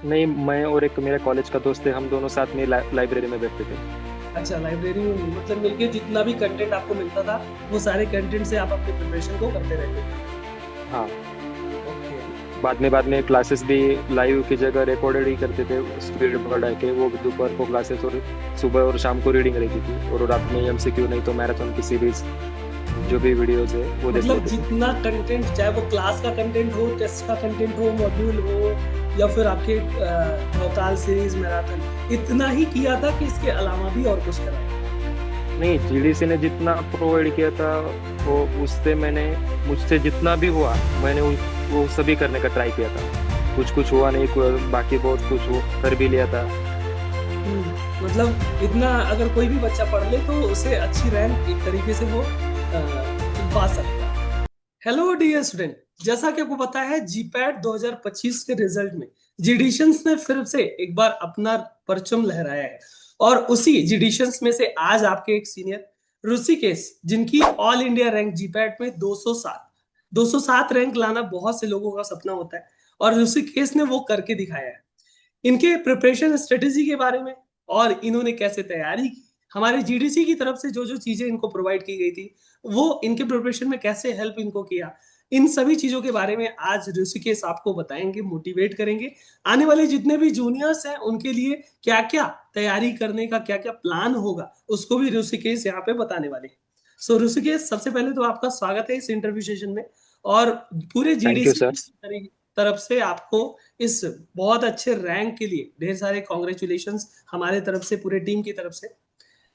नहीं, मैं और एक मेरा कॉलेज का दोस्त है, हम दोनों साथ में लाइब्रेरी में बैठते थे। अच्छा, लाइब्रेरी में मतलब मिलके जितना भी कंटेंट आपको मिलता था वो सारे कंटेंट से आप अपनी प्रिपरेशन को करते रहते थे। हाँ। ओके। बाद में क्लासेस भी लाइव की जगह रिकॉर्डेड ही करते थे, स्पीड बढ़ा के। वो भी दोपहर को क्लासेस, और सुबह और शाम को रीडिंग रहती थी, और रात में एमसीक्यू नहीं तो मैराथन की सीरीज, जो भी वीडियोज है वो देख मतलब लेते थे। जितना कंटेंट, चाहे वो क्लास का कंटेंट हो, टेस्ट का कंटेंट हो, मॉड्यूल हो, या फिर आपके भोकाल सीरीज मैराथन, इतना ही किया था कि इसके अलावा भी और कुछ करा? नहीं, जीडीसी ने जितना प्रोवाइड किया था, वो उससे मैंने, मुझसे जितना भी हुआ, मैंने वो सभी करने का ट्राई किया था। कुछ कुछ हुआ नहीं, बाकी बहुत कुछ कर भी लिया था। मतलब इतना अगर कोई भी बच्चा पढ़ ले तो उसे अच्छी रैंक एक तरीके से वो पा सकता है। हेलो डियर स्टूडेंट, जैसा कि आपको पता है जीपैट 2025 के रिजल्ट में जिडिशंस ने फिर से एक बार अपना परचम लहराया है। और उसी जिडिशंस में से आज आपके एक सीनियर ऋषिकेश, जिनकी ऑल इंडिया रैंक जीपैट में 207 रैंक लाना बहुत से लोगों का सपना होता है, और ऋषिकेश ने वो करके दिखाया है। इनके प्रिपरेशन स्ट्रेटेजी के बारे में और इन्होंने कैसे तैयारी की, हमारे जीडीसी की तरफ से जो जो चीजें इनको प्रोवाइड की गई थी वो इनके प्रिपरेशन में कैसे हेल्प इनको किया, इन सभी चीजों के बारे में आज ऋषिकेश आपको बताएंगे, मोटिवेट करेंगे। आने वाले जितने भी जूनियर्स हैं उनके लिए क्या क्या तैयारी करने का क्या क्या प्लान होगा उसको भी ऋषिकेश यहाँ पे बताने वाले हैं। सो ऋषिकेश, सबसे पहले तो आपका स्वागत है इस इंटरव्यू सेशन में। और पूरे थैंक यू जीडीसी सर। की तरफ से आपको इस बहुत अच्छे रैंक के लिए ढेर सारे कॉन्ग्रेचुलेशंस हमारे तरफ से, पूरे टीम की तरफ से।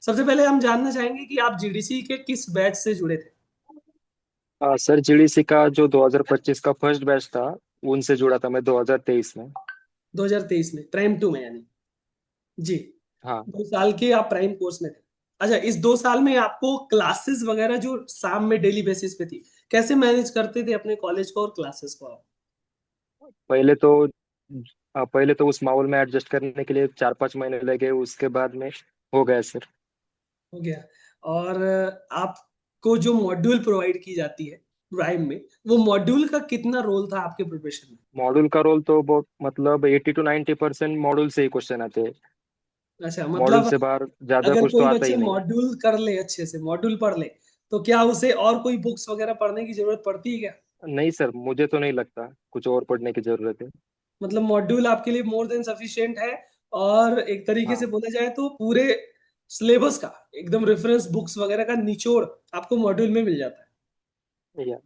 सबसे पहले हम जानना चाहेंगे कि आप जीडीसी के किस बैच से जुड़े थे? सर, जीडीसी का जो 2025 का फर्स्ट बैच था, उनसे जुड़ा था मैं 2023 में। 2023 में प्राइम 2 में यानी? जी। हाँ। 2 साल के आप प्राइम कोर्स में थे। अच्छा, इस 2 साल में आपको क्लासेस वगैरह जो शाम में डेली बेसिस पे थी, कैसे मैनेज करते थे अपने कॉलेज को और क्लासेस को आप? पहले तो पहले तो उस माहौल में एडजस्ट करने के लिए 4-5 महीने लगे, उसके बाद में हो गया सर। हो गया। और आपको जो मॉड्यूल प्रोवाइड की जाती है प्राइम में, वो मॉड्यूल का कितना रोल था आपके प्रिपरेशन में? मॉड्यूल का रोल तो बहुत, मतलब 80 to 90% मॉड्यूल से ही क्वेश्चन आते हैं। अच्छा, मॉड्यूल मतलब से बाहर ज्यादा अगर कुछ तो कोई आता बच्चे ही नहीं है। मॉड्यूल कर ले, अच्छे से मॉड्यूल पढ़ ले, तो क्या उसे और कोई बुक्स वगैरह पढ़ने की जरूरत पड़ती है क्या? नहीं सर, मुझे तो नहीं लगता कुछ और पढ़ने की जरूरत है। मतलब मॉड्यूल आपके लिए मोर देन सफिशिएंट है। और एक तरीके से हाँ। बोला जाए तो पूरे सिलेबस का एकदम रेफरेंस बुक्स वगैरह का निचोड़ आपको मॉड्यूल में मिल जाता है। या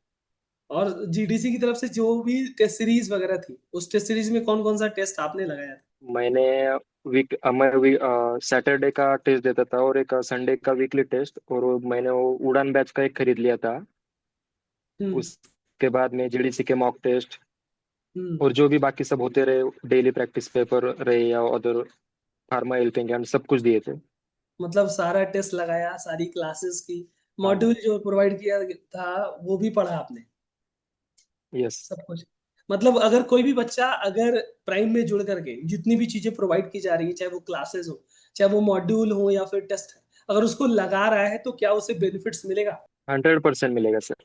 और जीडीसी की तरफ से जो भी टेस्ट सीरीज वगैरह थी, उस टेस्ट सीरीज में कौन कौन सा टेस्ट आपने लगाया था? मैंने मैं सैटरडे का टेस्ट देता था, और एक संडे का वीकली टेस्ट, और मैंने वो उड़ान बैच का एक खरीद लिया था। हम्म। उसके बाद में जीडीसी के मॉक टेस्ट, हम्म। और जो भी बाकी सब होते रहे, डेली प्रैक्टिस पेपर रहे या अदर, फार्मा हेल्पिंग, सब कुछ दिए थे। मतलब सारा टेस्ट लगाया, सारी क्लासेस की, हाँ। मॉड्यूल जो प्रोवाइड किया था वो भी पढ़ा आपने, यस। सब कुछ? मतलब अगर कोई भी बच्चा अगर प्राइम में जुड़ करके जितनी भी चीजें प्रोवाइड की जा रही है, चाहे वो क्लासेस हो, चाहे वो मॉड्यूल हो या फिर टेस्ट है, अगर उसको लगा रहा है तो क्या उसे बेनिफिट्स मिलेगा? 100% मिलेगा सर।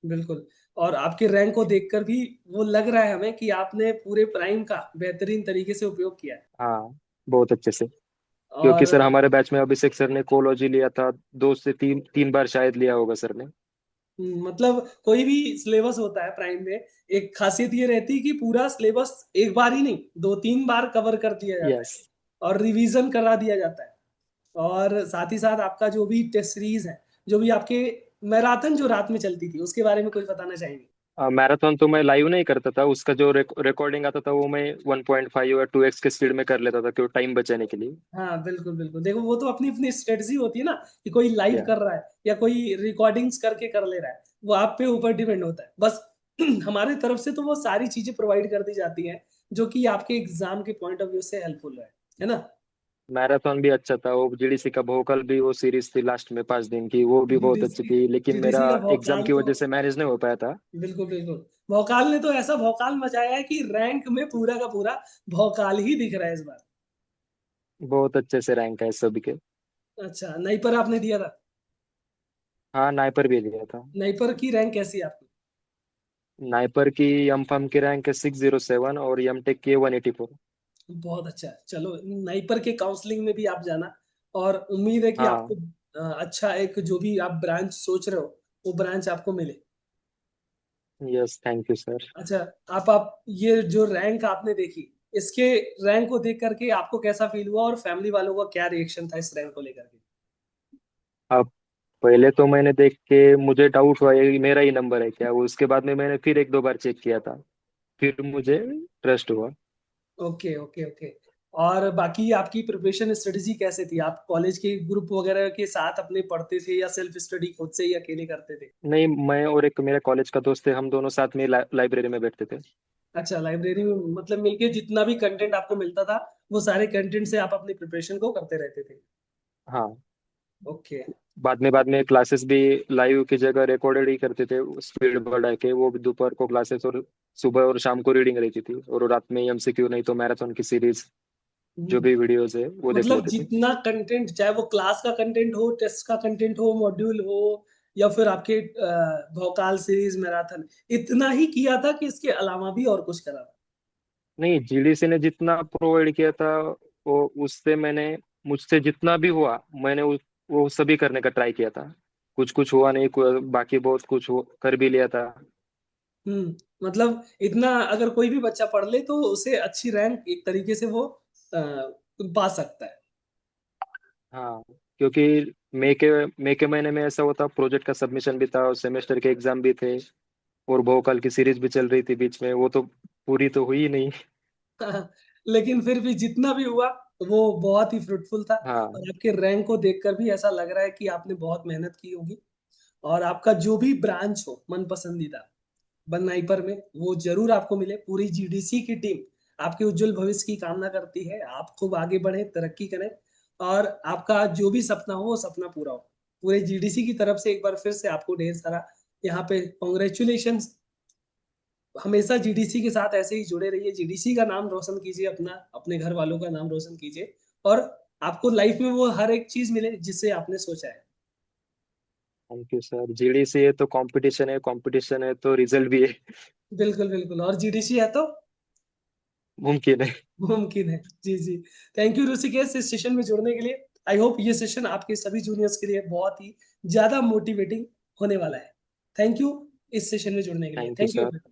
बिल्कुल। और आपके रैंक को देखकर भी वो लग रहा है हमें कि आपने पूरे प्राइम का बेहतरीन तरीके से उपयोग किया है। हाँ, बहुत अच्छे से। क्योंकि और सर हमारे बैच में अभिषेक सर ने कोलॉजी लिया था, 2 से 3 बार शायद लिया होगा सर ने। मतलब कोई भी सिलेबस होता है प्राइम में, एक खासियत ये रहती है कि पूरा सिलेबस एक बार ही नहीं, 2-3 बार कवर कर दिया जाता है यस। और रिवीजन करा दिया जाता है। और साथ ही साथ आपका जो भी टेस्ट सीरीज है, जो भी आपके मैराथन जो रात में चलती थी, उसके बारे में कुछ बताना चाहेंगे? मैराथन तो मैं लाइव नहीं करता था, उसका जो रिकॉर्डिंग आता था वो मैं 1.5 या 2x के स्पीड में कर लेता था, क्यों, टाइम बचाने के लिए। हाँ बिल्कुल बिल्कुल, देखो वो तो अपनी अपनी स्ट्रेटजी होती है ना, कि कोई लाइव या कर रहा है या कोई रिकॉर्डिंग्स करके कर ले रहा है, वो आप पे ऊपर डिपेंड होता है बस। हमारे तरफ से तो वो सारी चीजें प्रोवाइड कर दी जाती हैं जो कि आपके एग्जाम के पॉइंट ऑफ व्यू से हेल्पफुल है ना? मैराथन भी अच्छा था, वो जीडीसी का भोकल भी, वो सीरीज थी लास्ट में 5 दिन की, वो भी बहुत अच्छी जीडीसी थी, लेकिन मेरा जीडीसी का एग्जाम भौकाल की तो, वजह से मैनेज नहीं हो पाया था। बिल्कुल बिल्कुल, भौकाल ने तो ऐसा भौकाल मचाया है कि रैंक में पूरा का पूरा भौकाल ही दिख रहा है इस बार। बहुत अच्छे से रैंक है सभी के। अच्छा, नाइपर आपने दिया था? हाँ, नाइपर भी दिया था। नाइपर की रैंक कैसी है आपकी? नाइपर की एम फार्म की रैंक है 607 और एम टेक की 184। बहुत अच्छा। चलो, नाइपर के काउंसलिंग में भी आप जाना, और उम्मीद है कि आपको हाँ। अच्छा एक जो भी आप ब्रांच सोच रहे हो वो ब्रांच आपको मिले। Yes, thank you sir. अच्छा, आप ये जो रैंक आपने देखी, इसके रैंक को देख करके आपको कैसा फील हुआ, और फैमिली वालों का क्या रिएक्शन था इस रैंक को लेकर के? अब पहले तो मैंने देख के मुझे डाउट हुआ ये मेरा ही नंबर है क्या, उसके बाद में मैंने फिर एक दो बार चेक किया था, फिर मुझे ट्रस्ट हुआ। Okay okay okay. और बाकी आपकी प्रिपरेशन स्ट्रेटजी कैसे थी? आप कॉलेज के ग्रुप वगैरह के साथ अपने पढ़ते थे, या सेल्फ स्टडी खुद से ही अकेले करते थे? नहीं, मैं और एक मेरा कॉलेज का दोस्त है, हम दोनों साथ में लाइब्रेरी में बैठते थे। अच्छा, लाइब्रेरी में मतलब मिलके जितना भी कंटेंट आपको मिलता था, वो सारे कंटेंट से आप अपनी प्रिपरेशन को करते रहते थे? हाँ। ओके। बाद में क्लासेस भी लाइव की जगह रिकॉर्डेड ही करते थे, स्पीड बढ़ा के। वो भी दोपहर को क्लासेस, और सुबह और शाम को रीडिंग रहती थी, और रात में एमसीक्यू नहीं तो मैराथन की सीरीज, जो हम्म। भी वीडियोस है वो देख मतलब लेते थे। जितना कंटेंट, चाहे वो क्लास का कंटेंट हो, टेस्ट का कंटेंट हो, मॉड्यूल हो, या फिर आपके भोकाल सीरीज, मैराथन, इतना ही किया था कि इसके अलावा भी और कुछ करा था? नहीं, जीडीसी ने जितना प्रोवाइड किया था वो उससे मैंने, मुझसे जितना भी हुआ मैंने वो सभी करने का ट्राई किया था। कुछ कुछ हुआ नहीं, बाकी बहुत कुछ कर भी लिया था। मतलब इतना अगर कोई भी बच्चा पढ़ ले तो उसे अच्छी रैंक एक तरीके से वो पा सकता है। हाँ, क्योंकि मई के महीने में ऐसा होता, प्रोजेक्ट का सबमिशन भी था और सेमेस्टर के एग्जाम भी थे, और भोकाल की सीरीज भी चल रही थी बीच में, वो तो पूरी तो हुई ही नहीं। लेकिन फिर भी जितना भी हुआ वो बहुत ही फ्रूटफुल था। हाँ। और आपके रैंक को देखकर भी ऐसा लग रहा है कि आपने बहुत मेहनत की होगी, और आपका जो भी ब्रांच हो मन पसंदीदा बनाईपर में, वो जरूर आपको मिले। पूरी जीडीसी की टीम आपके उज्जवल भविष्य की कामना करती है। आप खूब आगे बढ़े, तरक्की करें, और आपका जो भी सपना हो वो सपना पूरा हो। पूरे जीडीसी की तरफ से एक बार फिर से आपको ढेर सारा यहाँ पे कॉन्ग्रेचुलेशन। हमेशा जीडीसी के साथ ऐसे ही जुड़े रहिए, जीडीसी का नाम रोशन कीजिए, अपना अपने घर वालों का नाम रोशन कीजिए, और आपको लाइफ में वो हर एक चीज मिले जिससे आपने सोचा है। Thank you sir. जीडीसी है तो कंपटीशन है, कंपटीशन है तो रिजल्ट भी है। बिल्कुल बिल्कुल, और जीडीसी है तो मुमकिन है। मुमकिन है। जी जी। थैंक यू ऋषिकेश इस सेशन में जुड़ने के लिए। आई होप ये सेशन आपके सभी जूनियर्स के लिए बहुत ही ज्यादा मोटिवेटिंग होने वाला है। थैंक यू इस सेशन में जुड़ने के लिए। Thank you thank sir. You.